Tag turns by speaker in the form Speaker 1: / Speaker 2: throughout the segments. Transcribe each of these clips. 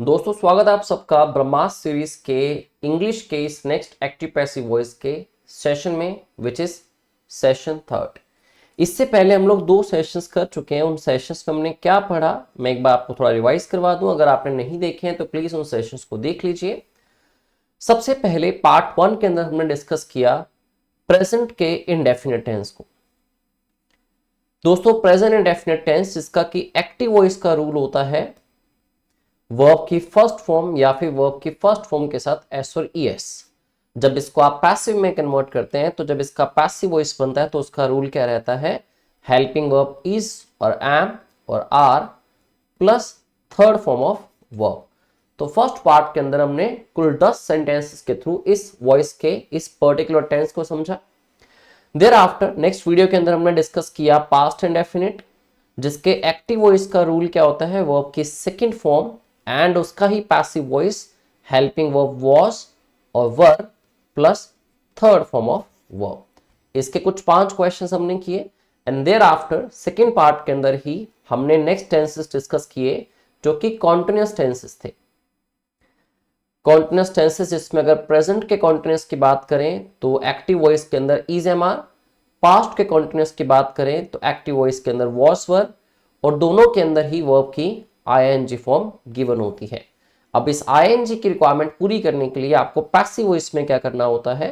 Speaker 1: दोस्तों स्वागत है आप सबका ब्रह्मास्त्र सीरीज के इंग्लिश के इस नेक्स्ट एक्टिव पैसिव वॉइस के सेशन में विच इज सेशन 3। इससे पहले हम लोग 2 सेशंस कर चुके हैं। उन सेशंस में हमने क्या पढ़ा मैं एक बार आपको थोड़ा रिवाइज करवा दूं। अगर आपने नहीं देखे हैं तो प्लीज उन सेशंस को देख लीजिए। सबसे पहले पार्ट 1 के अंदर हमने डिस्कस किया प्रेजेंट के इंडेफिनिट टेंस को। दोस्तों प्रेजेंट इंडेफिनिट टेंस जिसका कि एक्टिव वॉइस का रूल होता है वर्ब की फर्स्ट फॉर्म या फिर वर्ब की फर्स्ट फॉर्म के साथ एस और ईएस। जब इसको आप पैसिव में कन्वर्ट करते हैं तो जब इसका पैसिव वॉइस बनता है तो उसका रूल क्या रहता है, हेल्पिंग वर्ब इज और एम और are plus third form of verb. तो फर्स्ट पार्ट के अंदर हमने कुल 10 सेंटेंसेस के थ्रू इस वॉइस के इस पर्टिकुलर टेंस को समझा। देयर आफ्टर नेक्स्ट वीडियो के अंदर हमने डिस्कस किया पास्ट इंडेफिनिट जिसके एक्टिव वॉइस का रूल क्या होता है, वर्ब की सेकंड फॉर्म एंड उसका ही passive voice helping verb was और were plus third form of verb. इसके कुछ 5 क्वेश्चंस हमने किए and thereafter second part के अंदर ही हमने नेक्स्ट टेंसेस डिस्कस किए जो कि कॉन्टिन्यूअस टेंसेस थे। कॉन्टिन्यूअस टेंसेस जिसमें अगर प्रेजेंट के कॉन्टिन्यूअस की बात करें तो एक्टिव वॉइस के अंदर इज एम आर, पास्ट के कॉन्टिन्यूअस की बात करें तो एक्टिव वॉइस के अंदर वॉज वर और दोनों के अंदर ही वर्ब की आईएनजी फॉर्म गिवन होती है। अब इस आईएनजी की रिक्वायरमेंट पूरी करने के लिए आपको पैसिव वॉइस में क्या करना होता है,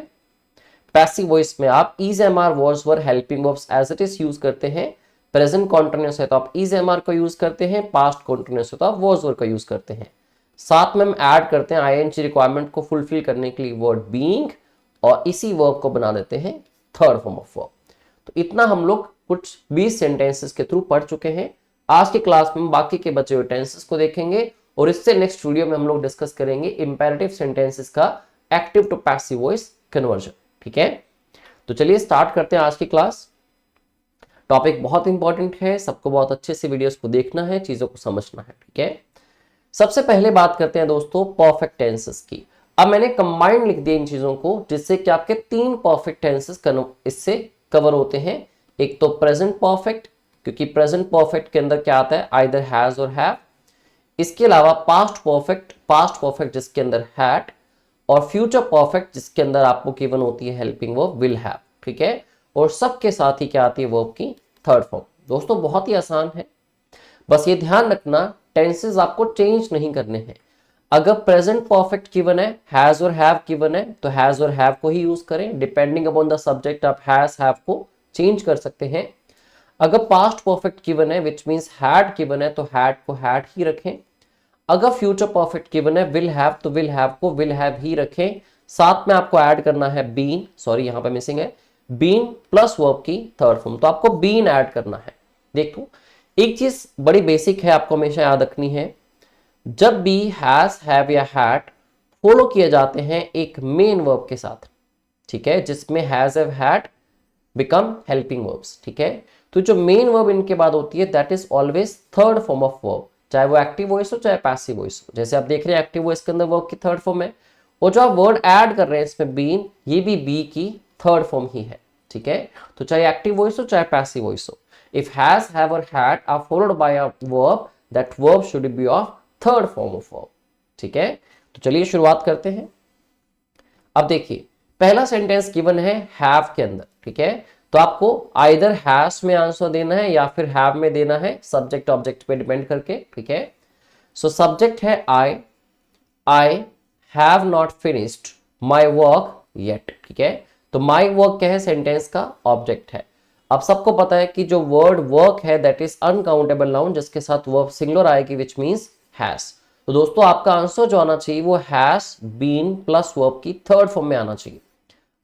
Speaker 1: पैसिव वॉइस में आप is am are was were helping verbs as it is use करते हैं। प्रेजेंट कॉन्टिन्यूअस है तो आप इज एम आर का यूज करते हैं, पास्ट कॉन्टिन्यूअस है तो आप वॉज वर का यूज करते हैं। साथ में हम ऐड करते हैं आईएनजी रिक्वायरमेंट को फुलफिल करने के लिए वर्ड बीइंग और इसी वर्ब को बना देते हैं थर्ड फॉर्म ऑफ वर्ब। तो इतना हम लोग कुछ 20 सेंटेंसेस के थ्रू पढ़ चुके हैं। आज की क्लास में हम बाकी के बचे हुए टेंसेस को देखेंगे और इससे नेक्स्ट वीडियो में हम लोग डिस्कस करेंगे इंपेरेटिव सेंटेंसेस का active to passive voice conversion. ठीक है, तो चलिए स्टार्ट करते हैं आज की क्लास। टॉपिक बहुत इंपॉर्टेंट है, सबको बहुत अच्छे से वीडियोस को देखना है, चीजों को समझना है। ठीक है, सबसे पहले बात करते हैं दोस्तों परफेक्ट टेंसेस की। अब मैंने कंबाइंड लिख दिया इन चीजों को जिससे कि आपके 3 परफेक्ट टेंसेस इससे कवर होते हैं। एक तो प्रेजेंट परफेक्ट क्योंकि प्रेजेंट परफेक्ट के अंदर क्या आता है आइदर हैज और हैव। इसके अलावा पास्ट परफेक्ट जिसके अंदर हैड और फ्यूचर परफेक्ट जिसके अंदर आपको गिवन होती है हेल्पिंग वर्ब विल हैव। ठीक है, और सबके साथ ही क्या आती है वर्ब की थर्ड फॉर्म। दोस्तों बहुत ही आसान है, बस ये ध्यान रखना टेंसेस आपको चेंज नहीं करने हैं। अगर प्रेजेंट परफेक्ट गिवन है, हैज और हैव गिवन है तो हैज और हैव को ही यूज करें। डिपेंडिंग अपॉन द सब्जेक्ट आप हैज हैव को चेंज कर सकते हैं। अगर पास्ट परफेक्ट गिवन है विच मींस हैड गिवन है तो हैड को हैड ही रखें। अगर फ्यूचर परफेक्ट गिवन है विल हैव तो विल हैव को विल हैव ही रखें। साथ में आपको ऐड करना है बीन, सॉरी यहां पे मिसिंग है, बीन प्लस वर्ब की थर्ड फॉर्म, तो आपको बीन ऐड करना है। देखो एक चीज बड़ी बेसिक है, आपको हमेशा याद रखनी है, जब भी हैज हैव या हैड फॉलो किए जाते हैं एक मेन वर्ब के साथ, ठीक है, जिसमें has have had become helping verbs. ठीक है, तो जो मेन वर्ब इनके बाद होती है that is always third form of verb, चाहे वो एक्टिव वॉइस हो चाहे पैसिव वॉइस हो। जैसे आप देख रहे हैं एक्टिव वॉइस के अंदर वर्ब की थर्ड फॉर्म है और जो आप वर्ड ऐड कर रहे हैं इसमें बीन, ये भी बी की थर्ड फॉर्म ही है। ठीक है, तो चाहे एक्टिव वॉइस हो चाहे पैसिव वॉइस हो, इफ हैज हैव और had are followed by a verb that verb should be of third form of verb. ठीक है, तो चलिए शुरुआत करते हैं। अब देखिए पहला सेंटेंस गिवन है हैव के अंदर। ठीक है, तो आपको आइदर हैज में आंसर देना है या फिर हैव में देना है, सब्जेक्ट ऑब्जेक्ट पे डिपेंड करके। ठीक है, सो सब्जेक्ट है I have not finished my work yet. ठीक है, तो माई वर्क क्या है, सेंटेंस का ऑब्जेक्ट है। अब सबको पता है कि जो वर्ड वर्क है दैट इज अनकाउंटेबल नाउन जिसके साथ वर्ब सिंगुलर आएगी विच मींस हैज। तो दोस्तों आपका आंसर जो आना चाहिए वो हैज बीन प्लस वर्ब की थर्ड फॉर्म में आना चाहिए।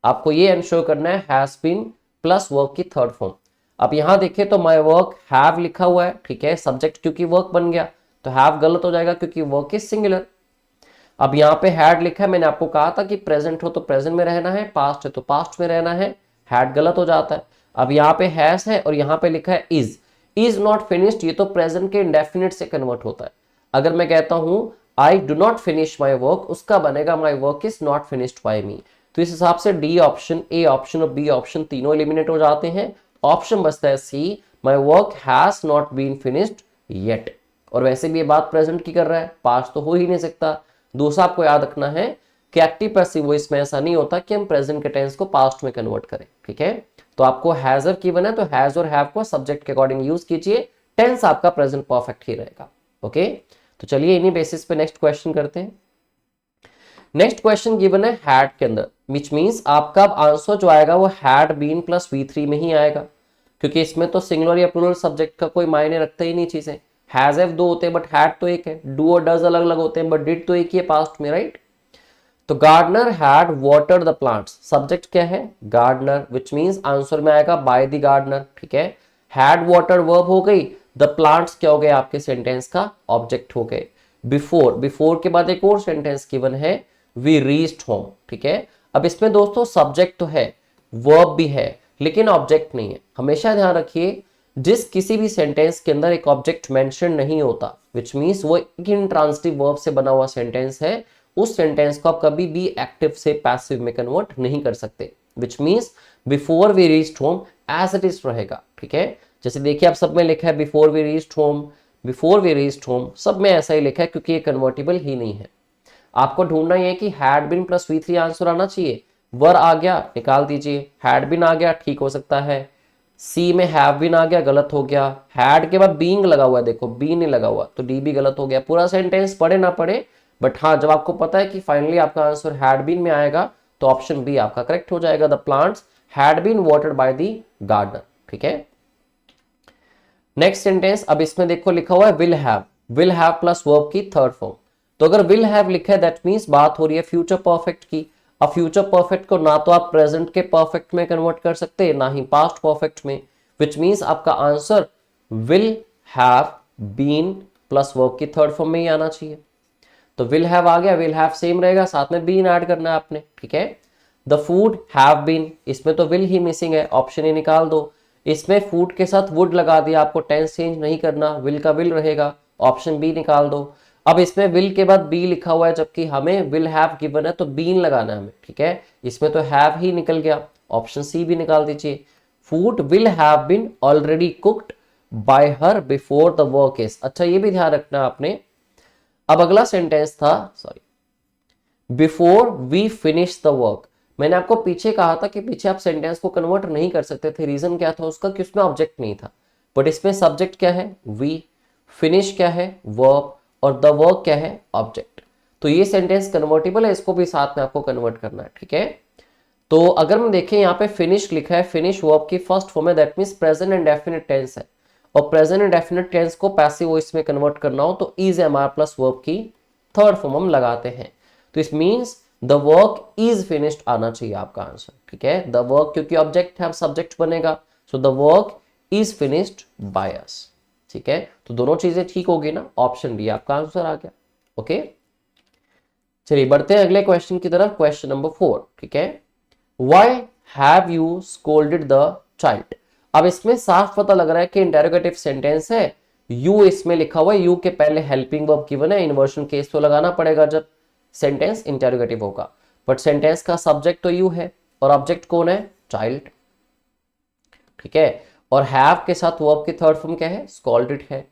Speaker 1: आपको ये एंश्योर करना है हैज बीन प्लस वर्ब की थर्ड फॉर्म। अब यहां देखिए तो माई वर्क हैव लिखा हुआ है। ठीक है, सब्जेक्ट क्योंकि वर्क बन गया तो हैव गलत हो जाएगा क्योंकि वर्क इज सिंगुलर। अब यहाँ पे हैड लिखा है, मैंने आपको कहा था कि प्रेजेंट हो तो प्रेजेंट में रहना है, पास्ट है तो पास्ट में रहना है, हैड गलत हो जाता है। अब यहाँ पे हैज है और यहाँ पे लिखा है इज नॉट फिनिश्ड, ये तो प्रेजेंट के इंडेफिनिट से कन्वर्ट होता है। अगर मैं कहता हूं I do not finish my work, उसका बनेगा my work is not finished by me. तो इस हिसाब से डी ऑप्शन, ए ऑप्शन और बी ऑप्शन तीनों एलिमिनेट हो जाते हैं। ऑप्शन बचता है C, my work has not been finished yet. और वैसे भी ये बात प्रेजेंट की कर रहा है, पास्ट तो हो ही नहीं सकता। दूसरा आपको याद रखना है कि एक्टिव पैसिव वॉइस में ऐसा नहीं होता कि हम प्रेजेंट के टेंस को पास्ट में कन्वर्ट करें, ठीक है। तो आपको हैज गिवन है तो हैज और हैव को सब्जेक्ट के अकॉर्डिंग यूज कीजिए, टेंस आपका प्रेजेंट परफेक्ट ही रहेगा। ओके, तो चलिए इन्हीं बेसिस पे नेक्स्ट क्वेश्चन करते हैं। नेक्स्ट क्वेश्चन गिवन है हैड के अंदर, विच मींस आपका आंसर जो आएगा वो हैड बीन प्लस V3 में ही आएगा, क्योंकि इसमें तो सिंगुलर या प्लूरल सब्जेक्ट का कोई मायने रखता ही नहीं चीजें। हैज हैव दो होते हैं बट हैड तो एक है, डू और डज अलग अलग होते हैं बट डिड तो एक ही है पास्ट में, राइट। तो gardener had watered the plants, subject क्या है गार्डनर, विच मींस आंसर में आएगा बाय द गार्डनर, ठीक है। हैड वाटर्ड वर्ब हो गई, द प्लांट्स क्या हो गए आपके सेंटेंस का ऑब्जेक्ट हो गए। बिफोर, बिफोर के बाद एक और सेंटेंस गिवन है वी रीच्ड होम, ठीक है। अब इसमें दोस्तों सब्जेक्ट तो है, वर्ब भी है, लेकिन ऑब्जेक्ट नहीं है। हमेशा ध्यान रखिए जिस किसी भी सेंटेंस के अंदर एक ऑब्जेक्ट मेंशन नहीं होता, विच मींस वो एक इंट्रांजिटिव वर्ब से बना हुआ सेंटेंस है, उस सेंटेंस को आप कभी भी एक्टिव से पैसिव में कन्वर्ट नहीं कर सकते। Which means before we reached home as it is रहेगा, ठीक है। जैसे देखिए आप सब में लिखा है before we reached home, before we reached home, सब में ऐसा ही लिखा है क्योंकि ये कन्वर्टेबल ही नहीं है। आपको ढूंढना ये है कि had been plus V3 answer आना चाहिए। वर आ गया निकाल दीजिए, हैड बीन आ गया ठीक हो सकता है, सी में हैव बीन आ गया गलत हो गया, हैड के बाद बीइंग लगा हुआ है, देखो बी नहीं लगा हुआ तो डी भी गलत हो गया। पूरा सेंटेंस पढ़े ना पढ़े, बट हाँ जब आपको पता है कि फाइनली आपका आंसर हैड बीन में आएगा तो ऑप्शन बी आपका करेक्ट हो जाएगा, the plants had been watered by the gardener, ठीक है। नेक्स्ट सेंटेंस, अब इसमें देखो लिखा हुआ है विल हैव प्लस वर्ब की थर्ड फॉर्म। तो अगर विल हैव लिखा है दैट मींस बात हो रही है फ्यूचर परफेक्ट की। अब फ्यूचर परफेक्ट को ना तो आप प्रेजेंट के परफेक्ट में कन्वर्ट कर सकते ना ही पास्ट परफेक्ट में, विच मींस आपका answer will have been plus verb की थर्ड फॉर्म में ही आना चाहिए। तो विल हैव आ गया, विल हैव सेम रहेगा, साथ में बीन ऐड करना है आपने, ठीक है। द फूड हैव बीन, इसमें तो विल ही मिसिंग है, ऑप्शन ए निकाल दो। इसमें फूड के साथ वुड लगा दिया, आपको टेंस चेंज नहीं करना, विल का विल रहेगा, ऑप्शन बी निकाल दो। अब इसमें विल के बाद बी लिखा हुआ है जबकि हमें विल हैव गिवन है तो बीन लगाना है हमें, ठीक है। इसमें तो हैव ही निकल गया, ऑप्शन सी भी निकाल दीजिए। Food will have been already cooked by her before the work is, अच्छा ये भी ध्यान रखना आपने। अब अगला सेंटेंस था before we finish the work. मैंने आपको पीछे कहा था कि पीछे आप सेंटेंस को कन्वर्ट नहीं कर सकते थे, रीजन क्या था उसका कि उसमें ऑब्जेक्ट नहीं था, बट इसमें सब्जेक्ट क्या है वी, फिनिश क्या है वर्ब और द वर्क क्या है ऑब्जेक्ट। तो ये सेंटेंस कन्वर्टेबल है, इसको भी साथ में आपको कन्वर्ट करना है, ठीक है। तो अगर हम देखें यहाँ पे फिनिश लिखा है, फिनिश वर्ब की फर्स्ट फॉर्म है, that means present and definite tense है, और प्रेजेंट एंड डेफिनेट टेंस को पैसिव वॉइस में कन्वर्ट करना हो तो इज एमआर प्लस वर्ब की थर्ड फॉर्म हम लगाते हैं। तो इस means the work is finished आना चाहिए आपका आंसर, ठीक है। द वर्क क्योंकि ऑब्जेक्ट है सब्जेक्ट बनेगा, so the work is finished by us, ठीक है। तो दोनों चीजें ठीक होगी ना, ऑप्शन डी आपका आंसर आ गया, ओके। चलिए बढ़ते हैं अगले क्वेश्चन की तरफ, क्वेश्चन नंबर 4, ठीक है। Why have you scolded the child. अब इसमें साफ पता लग रहा है कि इंटेरोगेटिव सेंटेंस है, यू इसमें लिखा हुआ है, यू के पहले हेल्पिंग वर्ब गिवन है, इन्वर्शन केस तो लगाना पड़ेगा जब सेंटेंस इंटेरोगेटिव होगा, बट सेंटेंस का सब्जेक्ट तो यू है और ऑब्जेक्ट कौन है चाइल्ड, ठीक है। और हैव के साथ वर्ब की थर्ड फॉर्म क्या है स्कॉल्डेड है।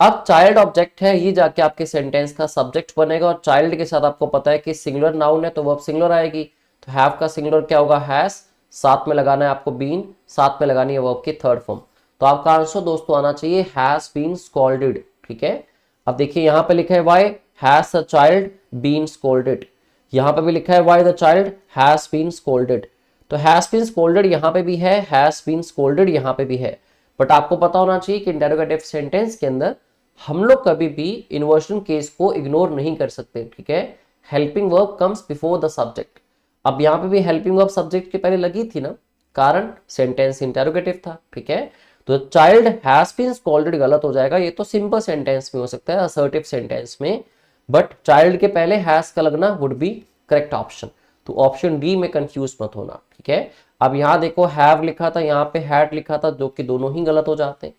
Speaker 1: अब चाइल्ड ऑब्जेक्ट है, ये जाके आपके सेंटेंस का सब्जेक्ट बनेगा, और चाइल्ड के साथ आपको पता है कि सिंगुलर नाउन है तो वर्ब सिंगुलर आएगी, तो हैव का सिंगुलर क्या होगा हैज, साथ में लगाना है आपको बीन, साथ में लगानी है वर्ब की थर्ड फॉर्म। तो आपका आंसर दोस्तों आना चाहिए हैज बीन स्कॉल्डेड, ठीक है। अब देखिए यहां पे लिखा है why has a child been scolded, यहां पे भी लिखा है why the child has been scolded. तो हैज बीन स्कॉल्डेड यहां पे भी है, हैज बीन स्कॉल्डेड यहां पे भी है, बट आपको पता होना चाहिए कि इंटेरोगेटिव सेंटेंस के अंदर हम लोग कभी भी इन्वर्शन केस को इग्नोर नहीं कर सकते, ठीक है। Helping verb comes before the subject. अब यहाँ पे भी हेल्पिंग वर्ब सब्जेक्ट के पहले लगी थी ना, कारण सेंटेंस इंटेरोगेटिव था, ठीक है। तो चाइल्ड हैज बीन स्कॉल्डेड गलत हो जाएगा, ये तो सिंपल सेंटेंस में हो सकता है, असर्टिव सेंटेंस में, बट चाइल्ड के पहले हैज का लगना वुड बी करेक्ट ऑप्शन। तो ऑप्शन डी में कंफ्यूज मत होना, ठीक है। अब यहाँ देखो हैव लिखा था, यहाँ पे हैड लिखा था, जो कि दोनों ही गलत हो जाते हैं,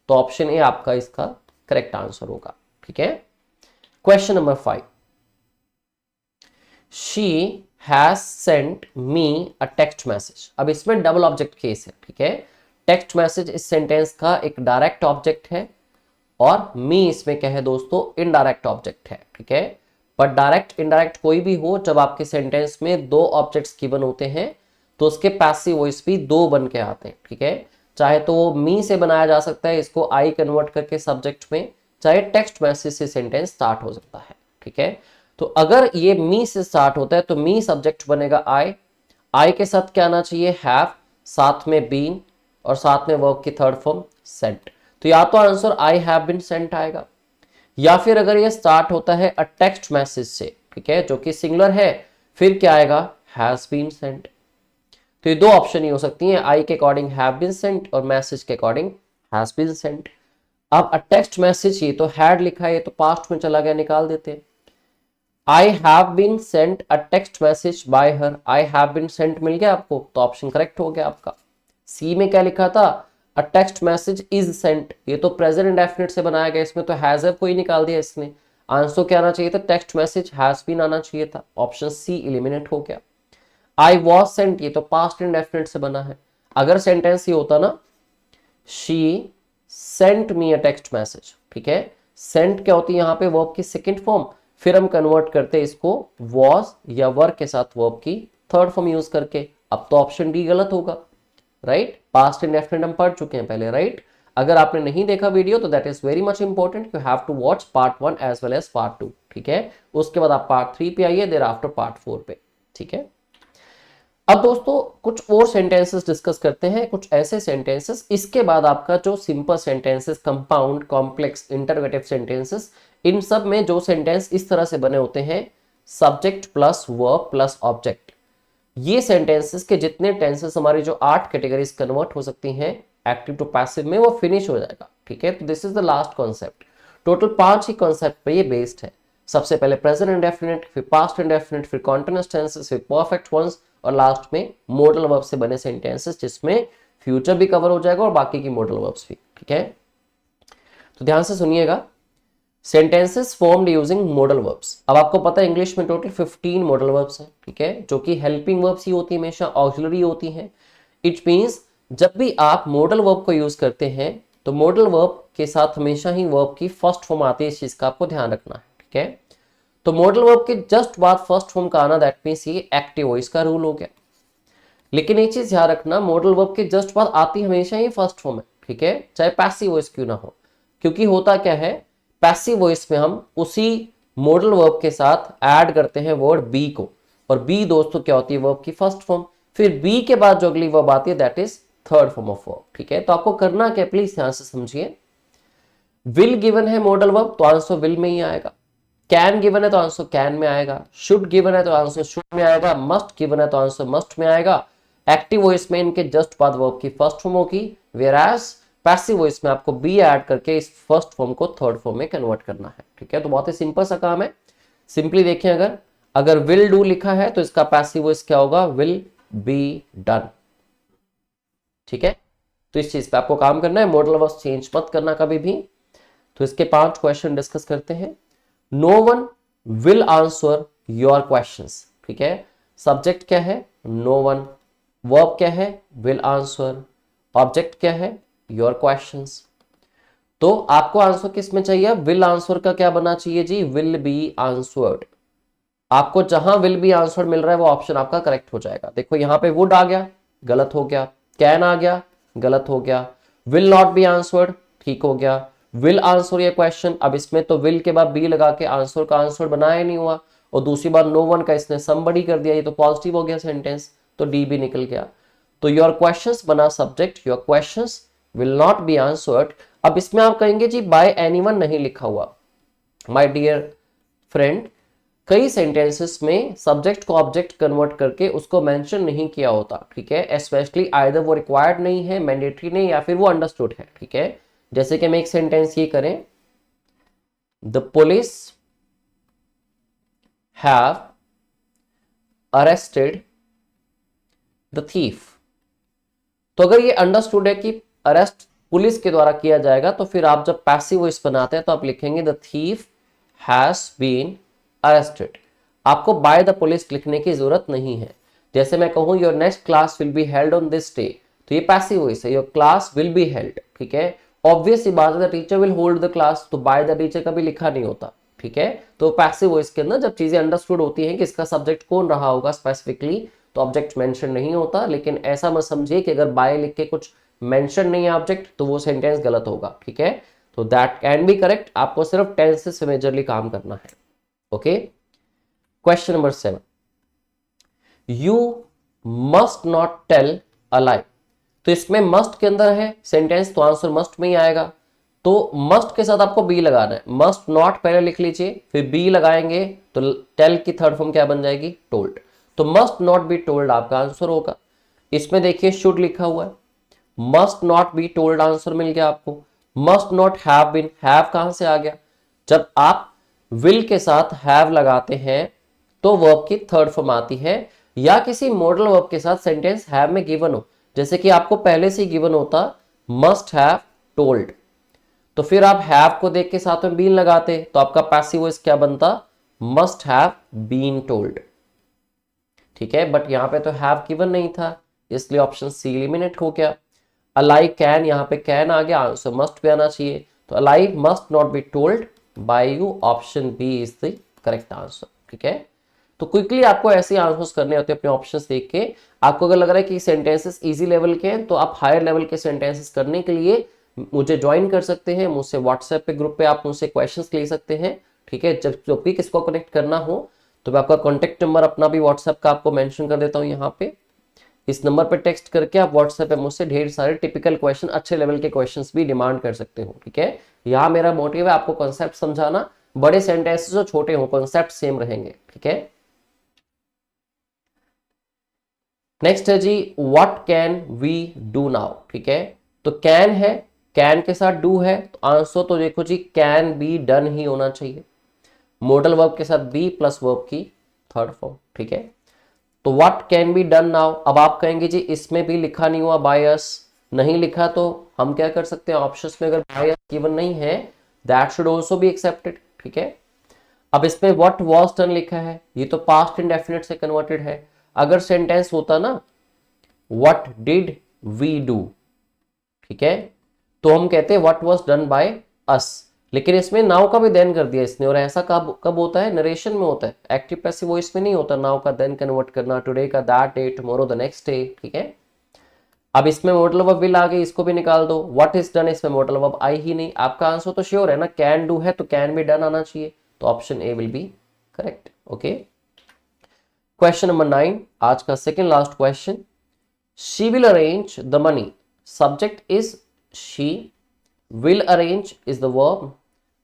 Speaker 1: तो ऑप्शन ए आपका इसका करेक्ट आंसर होगा, ठीक है। Question number 5, she has sent me a text message. अब इसमें डबल ऑब्जेक्ट केस है, ठीक है। टेक्स्ट मैसेज इस सेंटेंस का एक डायरेक्ट ऑब्जेक्ट है और मी इसमें क्या है दोस्तों, इनडायरेक्ट ऑब्जेक्ट है, ठीक है। बट डायरेक्ट इनडायरेक्ट कोई भी हो, जब आपके सेंटेंस में दो ऑब्जेक्ट्स गिवन होते हैं तो उसके पैसिव वॉइस भी दो बन के आते हैं, ठीक है। चाहे तो वो मी से बनाया जा सकता है, इसको आई कन्वर्ट करके सब्जेक्ट में, चाहे टेक्स्ट मैसेज से सेंटेंस स्टार्ट हो सकता है, ठीक है। तो अगर ये मी से स्टार्ट होता है तो मी सब्जेक्ट बनेगा आई के साथ क्या आना चाहिए, हैव, साथ में बीन, और साथ में वर्ब की थर्ड फॉर्म सेंट। तो या तो answer I have been sent आएगा, या फिर अगर ये स्टार्ट होता है अ टेक्स्ट मैसेज से, ठीक है, जो कि सिंगुलर है, फिर क्या आएगा, हैज बीन सेंट। तो ये दो ऑप्शन ही हो सकती हैं, आई के अकॉर्डिंग हैव बीन सेंट और मैसेज के अकॉर्डिंग हैज बीन सेंट। अब अ टेक्स्ट मैसेज, ये तो हैड लिखा है, ये तो पास्ट में चला गया, निकाल देते हैं। I have been sent a text message by her, I have been sent मिल गया आपको, तो ऑप्शन करेक्ट हो गया आपका। सी में क्या लिखा था, a text message is sent, ये तो प्रेजेंट इंडेफिनिट से बनाया गया, इसमें तो हैज को ही निकाल दिया इसने। आंसर क्या आना चाहिए था, टेक्स्ट मैसेज हैज बीन आना चाहिए था, ऑप्शन सी एलिमिनेट हो गया। आई वॉज सेंट, ये तो पास्ट इंडेफिनिट से बना है, अगर सेंटेंस ये होता ना, she sent me a text message, ठीक है। सेंट क्या होती है यहाँ पे, वर्ब की सेकंड फॉर्म, फिर हम कन्वर्ट करते हैं इसको वॉज या वर के साथ वर्ब की थर्ड फॉर्म यूज करके। अब तो ऑप्शन डी गलत होगा, राइट। पास्ट इंडेफिनिट हम पढ़ चुके हैं पहले, राइट। अगर आपने नहीं देखा वीडियो तो that is very much important, you have to watch part 1 as well as part 2, ठीक है। उसके बाद आप पार्ट 3 पे आइए, देर आफ्टर पार्ट 4 पे, ठीक है। अब दोस्तों कुछ और सेंटेंसेस डिस्कस करते हैं, कुछ ऐसे सेंटेंसेस, इसके बाद आपका जो simple sentences, compound, complex, interrogative sentences, इन सब में जो सेंटेंस इस तरह से बने होते हैं, subject plus verb plus object, ये सेंटेंसेस के जितने टेंसेस, हमारी जो 8 कैटेगरीज कन्वर्ट हो सकती हैं एक्टिव टू पैसिव में, वो फिनिश हो जाएगा, ठीक है। तो this is the last concept, total 5 he concept पे ये बेस्ड है। सबसे पहले प्रेजेंट इंडेफिनिट, फिर पास्ट इंडेफिनिट, फिर कॉन्टिन्यूअस टेंसेस, फिर परफेक्ट वंस, और लास्ट में मॉडल वर्ब से बने सेंटेंसेस, जिसमें फ्यूचर भी कवर हो जाएगा और बाकी की मॉडल वर्ब्स भी, ठीक है। तो ध्यान से सुनिएगा, sentences formed using modal verbs. अब आपको पता है इंग्लिश में टोटल 15 मॉडल वर्ब्स हैं, ठीक है, जो कि हेल्पिंग वर्ब्स ही होती है, हमेशा ऑक्सिलरी होती हैं। इट मींस जब भी आप मॉडल वर्ब को यूज करते हैं तो मॉडल वर्ब के साथ हमेशा ही वर्ब की फर्स्ट फॉर्म आती है, इस चीज का आपको ध्यान रखना है, ठीक है। तो मॉडल वर्ब के जस्ट बाद फर्स्ट फॉर्म का आना, दैट मींस ये एक्टिव वॉइस का रूल हो गया। लेकिन एक चीज ध्यान रखना, मॉडल वर्ब के जस्ट बाद आती हमेशा ही फर्स्ट फॉर्म है, ठीक है, चाहे पैसिव वॉइस क्यों ना हो। क्योंकि होता क्या है, पैसिव वॉइस में हम उसी मॉडल वर्ब के साथ ऐड करते हैं वर्ड बी को, और बी दोस्तों क्या होती है, वर्ब की फर्स्ट फॉर्म, फिर बी के बाद जो अगली वर्ब आती है that is third form of verb, ठीक है। तो आपको करना क्या, प्लीज ध्यान से समझिए। विल गिवन है मॉडल वर्ब, तो आंसर विल में ही आएगा। कैन गिवन है तो आंसर कैन में आएगा। शुड गिवन है तो आंसर शुड में आएगा। मस्ट गिवन है तो आंसर मस्ट में आएगा। एक्टिव वॉइस में इनके जस्ट बाद वर्ब की फर्स्ट फॉर्म होगी, वेयरएज पैसिव वॉइस में आपको बी ऐड करके इस फर्स्ट फॉर्म को थर्ड फॉर्म में कन्वर्ट करना है, ठीक है। तो बहुत ही सिंपल सा काम है। सिंपली देखें, अगर विल डू लिखा है तो इसका पैसिव वॉइस क्या होगा, विल बी डन, ठीक है। तो इस चीज पे आपको काम करना है, मॉडल वर्ब चेंज मत करना कभी भी। तो इसके 5 क्वेश्चन डिस्कस करते हैं। No one will answer your questions, ठीक है। सब्जेक्ट क्या है, नो वन। वर्ब क्या है, विल आंसर। ऑब्जेक्ट क्या है, योर क्वेश्चंस। तो आपको आंसर किस में चाहिए, विल आंसर का क्या बना चाहिए जी, विल बी आंसर्ड। आपको जहां विल बी आंसर्ड मिल रहा है वो ऑप्शन आपका करेक्ट हो जाएगा। देखो यहां पे वुड आ गया, गलत हो गया। कैन आ गया, गलत हो गया। विल नॉट बी आंसर्ड, ठीक हो गया। विल आंसर ये क्वेश्चन, अब इसमें तो विल के बाद बी लगा के आंसर का आंसर बनाया नहीं हुआ, और दूसरी बार नो वन का इसने समबडी कर दिया, ये तो पॉजिटिव हो गया सेंटेंस, तो डी भी निकल गया। तो योर क्वेश्चंस बना subject, your questions will not be answered. अब इसमें आप कहेंगे जी बाय एनीवन नहीं लिखा हुआ। माय डियर फ्रेंड, कई सेंटेंसेस में सब्जेक्ट को ऑब्जेक्ट कन्वर्ट करके उसको मेंशन नहीं किया होता, ठीक है। स्पेशली आइदर वो रिक्वायर्ड नहीं है, मैंडेटरी नहीं, या फिर वो अंडरस्टूड है, ठीक है। जैसे कि हम एक सेंटेंस ये करें, the police have arrested the thief. तो अगर ये अंडरस्टूड है कि अरेस्ट पुलिस के द्वारा किया जाएगा, तो फिर आप जब पैसिव वॉइस बनाते हैं तो आप लिखेंगे the thief has been arrested. आपको बाय द पुलिस लिखने की जरूरत नहीं है। जैसे मैं कहूं your next class will be held on this day, तो ये पैसिव वॉइस है, your class will be held, ठीक है। ऑब्वियस सी बात है, the teacher will hold the class, तो बाय द टीचर कभी लिखा नहीं होता, ठीक है। तो पैसिव वॉइस के अंदर जब चीजें अंडरस्टूड होती हैं कि इसका सब्जेक्ट कौन रहा होगा स्पेसिफिकली, तो ऑब्जेक्ट मेंशन नहीं होता। लेकिन ऐसा मत समझिए कि अगर बाय लिख के कुछ मेंशन नहीं है ऑब्जेक्ट तो वो सेंटेंस गलत होगा, ठीक है। तो दैट कैन बी करेक्ट, आपको सिर्फ टेंसेस से मेजरली काम करना है। Okay, question number 7, you must not tell a lie. तो इसमें मस्ट के अंदर है सेंटेंस, तो आंसर मस्ट में ही आएगा। तो मस्ट के साथ आपको बी लगाना है, मस्ट नॉट पहले लिख लीजिए, फिर बी लगाएंगे तो टेल की थर्ड फॉर्म क्या बन जाएगी, टोल्ड। तो मस्ट नॉट बी टोल्ड आपका आंसर होगा। इसमें देखिए शुड लिखा हुआ है, must not be told answer मिल गया आपको। Must not have been, have कहां से आ गया, जब आप विल के साथ हैव लगाते हैं तो वर्ब की थर्ड फॉर्म आती है, या किसी मॉडल वर्ब के साथ सेंटेंस हैव में गिवन हो, जैसे कि आपको पहले से गिवन होता मस्ट हैव टोल्ड, तो फिर आप हैव को देख के साथ में बीन लगाते तो आपका पैसिव वॉइस क्या बनता, मस्ट हैव बीन टोल्ड, ठीक है। बट यहां पे तो हैव गिवन नहीं था, इसलिए ऑप्शन सी एलिमिनेट हो गया। अलाई कैन, यहां पे कैन आ गया, आंसर मस्ट भी आना चाहिए, तो a lie must not be told by you, option B is the correct answer, ठीक है। तो क्विकली आपको ऐसे आंसर्स करने होते हैं अपने ऑप्शंस देख के। आपको अगर लग रहा है कि सेंटेंसेस इजी लेवल के हैं तो आप हायर लेवल के सेंटेंसेस करने के लिए मुझे ज्वाइन कर सकते हैं, मुझसे व्हाट्सएप पे ग्रुप पे आप मुझसे क्वेश्चंस ले सकते हैं, ठीक है। जब भी किसको कनेक्ट करना हो तो मैं आपका कॉन्टेक्ट नंबर अपना भी व्हाट्सएप का आपको मेंशन कर देता हूँ यहाँ पे। इस नंबर पे टेक्स्ट करके आप व्हाट्सएप पे मुझसे ढेर सारे टिपिकल क्वेश्चन, अच्छे लेवल के क्वेश्चंस भी डिमांड कर सकते हो, ठीक है। यहाँ मेरा मोटिव है आपको कॉन्सेप्ट समझाना, बड़े सेंटेंसेस जो छोटे हो कॉन्सेप्ट सेम रहेंगे, ठीक है। नेक्स्ट है G what can we do now, ठीक है। तो कैन है, कैन के साथ डू है, तो आंसर तो देखो जी कैन बी डन ही होना चाहिए, मॉडल वर्ब के साथ बी प्लस वर्ब की थर्ड फॉर्म, ठीक है। तो what can be done now, अब आप कहेंगे जी इसमें भी लिखा नहीं हुआ बायस, नहीं लिखा तो हम क्या कर सकते हैं, ऑप्शंस में अगर बायस गिवन नहीं है that should also be accepted, ठीक है। अब इसमें व्हाट वाज डन लिखा है, ये तो पास्ट इंडेफिनिट से कन्वर्टेड है। अगर सेंटेंस होता ना व्हाट डिड वी डू, ठीक है, तो हम कहते हैं what was done by us, लेकिन इसमें नाउ का भी देन कर दिया इसने। और ऐसा कब कब होता है, नरेशन में होता है, एक्टिव पैसिव वॉइस में नहीं होता नाउ का देन कन्वर्ट करना, टुडे का that day, tomorrow the next day, ठीक है। अब इसमें मॉडल वर्ब विल आ गई, इसको भी निकाल दो। व्हाट इज डन, इसमें मॉडल वर्ब आई ही नहीं। आपका आंसर तो श्योर है ना, कैन डू है तो कैन बी डन आना चाहिए, तो option A will be correct, okay. Question number 9, आज का second last question, she will arrange the money, subject is she, will arrange is the verb,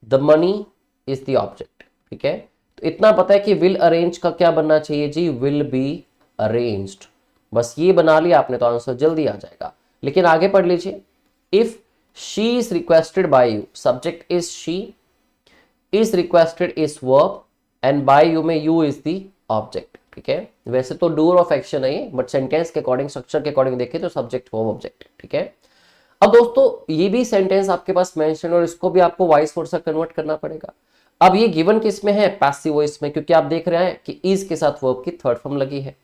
Speaker 1: the money is the object, ठीक है। तो इतना पता है कि विल अरेंज का क्या बनना चाहिए जी, विल बी अरेंज्ड, बस ये बना लिया आपने तो आंसर जल्दी आ जाएगा। लेकिन आगे पढ़ लीजिए, if she is requested by you, subject is she, is requested is verb, and by you में यू इज द ऑब्जेक्ट, ठीक है। वैसे तो डूअर ऑफ एक्शन है ये, बट सेंटेंस के अकॉर्डिंग, स्ट्रक्चर के अकॉर्डिंग देखें तो सब्जेक्ट वर्ब ऑब्जेक्ट, ठीक है। अब दोस्तों ये भी सेंटेंस आपके पास मेंशन, और इसको भी आपको वॉइस वर्सा कन्वर्ट करना पड़ेगा। अब ये गिवन किस में है, पैसिव वॉइस में, क्योंकि आप देख रहे हैं कि इज के साथ वर्ब की थर्ड फॉर्म लगी है।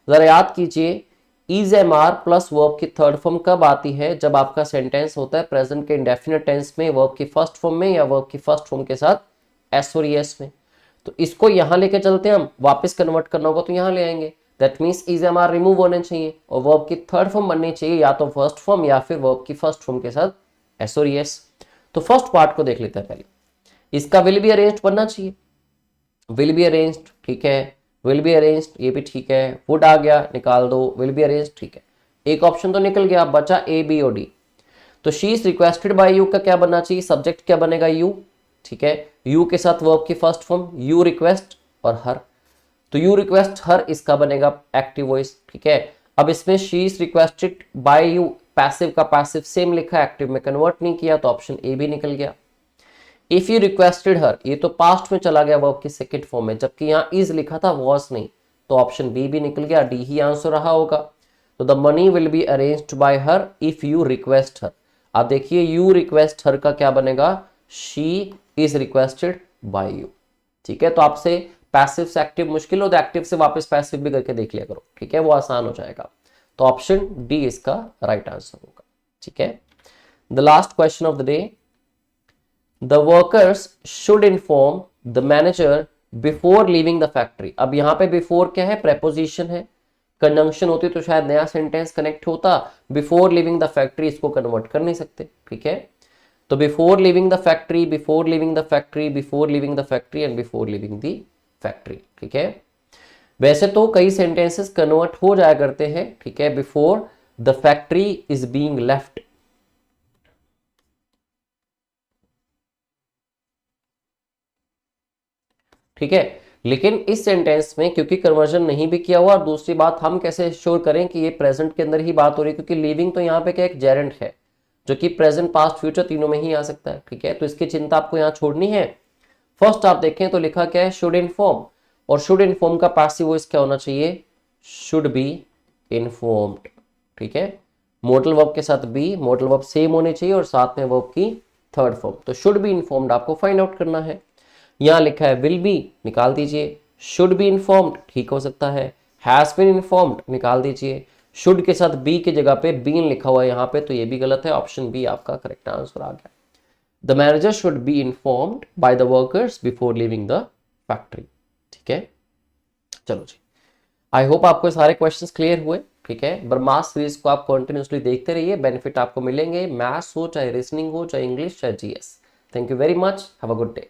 Speaker 1: जरा याद कीजिए, is am are plus verb की थर्ड फॉर्म कब आती है, जब आपका सेंटेंस होता है प्रेजेंट के इंडेफिनिट टेंस में, वर्ब की फर्स्ट फॉर्म में, या वर्ब की फर्स्ट फॉर्म के साथ एस और एस में। तो इसको यहां लेके चलते हैं हम, वापस कन्वर्ट करना होगा तो यहां ले आएंगे, that means is am are remove होने चाहिए और वर्ब की थर्ड फॉर्म बननी चाहिए, या तो फर्स्ट फॉर्म या फिर वर्ब की फर्स्ट फॉर्म के साथ एस और एस। तो फर्स्ट पार्ट को देख लेते हैं पहले, इसका विल बी अरेंज्ड बनना चाहिए, विल बी अरेंज्ड, ठीक है, विल बी अरेंज्ड ये भी ठीक है, वुड आ गया निकाल दो, विल बी अरेंज्ड, ठीक है। एक ऑप्शन तो निकल गया, बचा ए बी और डी। तो she is requested by you का क्या बनना चाहिए, सब्जेक्ट क्या बनेगा, यू, ठीक है। यू के साथ वर्ब की फर्स्ट फॉर्म, यू रिक्वेस्ट और हर, तो यू रिक्वेस्ट हर इसका बनेगा एक्टिव वॉइस, ठीक है। अब इसमें she is requested by you, passive का पैसिव सेम लिखा, एक्टिव में कन्वर्ट नहीं किया, तो ऑप्शन ए भी निकल गया। इफ यू रिक्वेस्टेड हर, ये तो पास्ट में चला गया वर्ब की सेकंड फॉर्म में, जबकि यहाँ इज लिखा था वॉज नहीं, तो ऑप्शन बी भी निकल गया, डी ही आंसर रहा होगा। तो the money will be arranged bye her if you request हर। आप देखिए यू रिक्वेस्ट हर का क्या बनेगा, she is requested by you, ठीक है। तो आपसे पैसिव से एक्टिव मुश्किल हो तो एक्टिव से वापस पैसिव भी करके देख लिया करो, ठीक है, वो आसान हो जाएगा। तो ऑप्शन डी इसका राइट आंसर होगा, ठीक है। The last question of the day, the workers should inform the manager before leaving the factory. अब यहां पे बिफोर क्या है, प्रेपोजिशन है, कंजंक्शन होती तो शायद नया सेंटेंस कनेक्ट होता, बिफोर लिविंग द फैक्ट्री इसको कन्वर्ट कर नहीं सकते, ठीक है। तो before living the factory, before living the factory, before living the factory and before living the factory, ठीक है। वैसे तो कई सेंटेंसेस कन्वर्ट हो जाया करते हैं, ठीक है, before the factory is being left, ठीक है। लेकिन इस सेंटेंस में क्योंकि कन्वर्जन नहीं भी किया हुआ, और दूसरी बात हम कैसे श्योर करें कि ये प्रेजेंट के अंदर ही बात हो रही है, क्योंकि लिविंग तो यहाँ पे क्या एक जेरेंट है जो कि प्रेजेंट पास्ट फ्यूचर तीनों में ही आ सकता है, ठीक है। तो इसकी चिंता आपको यहाँ छोड़नी है। फर्स्ट आप देखें तो लिखा क्या है, शुड इन्फॉर्म, और शुड इन्फॉर्म का पासिव वॉइस क्या होना चाहिए, शुड बी इन्फॉर्म्ड, ठीक है। मॉडल वर्ब के साथ बी, मॉडल वर्ब सेम होने चाहिए और साथ में वर्ब की थर्ड फॉर्म। तो शुड बी इन्फॉर्म्ड आपको फाइंड आउट करना है। यहां लिखा है विल बी, निकाल दीजिए। शुड बी इन्फॉर्म्ड ठीक हो सकता है, हैज बीन इन्फॉर्म्ड निकाल दीजिए। शुड के साथ बी की जगह पे बीन लिखा हुआ है यहाँ पे, तो ये भी गलत है, ऑप्शन बी आपका करेक्ट आंसर आ गया। The manager should be informed by the workers before leaving the factory, ठीक है। चलो जी, आई होप आपको सारे क्वेश्चंस क्लियर हुए, ठीक है। ब्रह्मास्त्र सीरीज को आप कंटिन्यूसली देखते रहिए, बेनिफिट आपको मिलेंगे, मैथ्स हो चाहे रीजनिंग हो चाहे इंग्लिश चाहे GS. Thank you very much, have a good day.